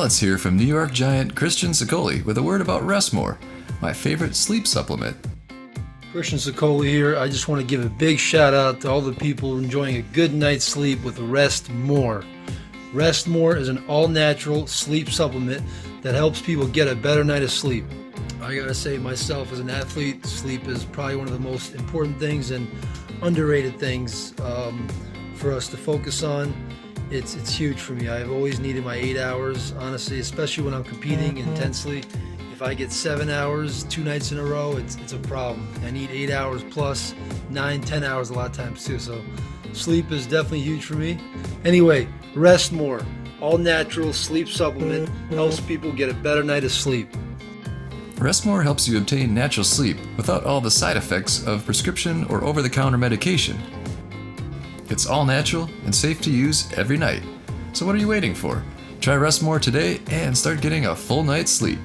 Alex here from New York giant Christian Sicoli with a word about Rest More, my favorite sleep supplement. Christian Sicoli here. I just want to give a big shout out to all the people enjoying a good night's sleep with Rest More. Rest More is an all-natural sleep supplement that helps people get a better night of sleep. I gotta say, myself as an athlete, sleep is probably one of the most important things and underrated things for us to focus on. It's huge for me. I've always needed my 8 hours, honestly, especially when I'm competing intensely. If I get 7 hours 2 nights in a row, it's a problem. I need 8 hours plus 9, 10 hours a lot of times too. So sleep is definitely huge for me. Anyway, Rest More, all natural sleep supplement, helps people get a better night of sleep. Rest More helps you obtain natural sleep without all the side effects of prescription or over-the-counter medication. It's all natural and safe to use every night. So what are you waiting for? Try Rest More today and start getting a full night's sleep.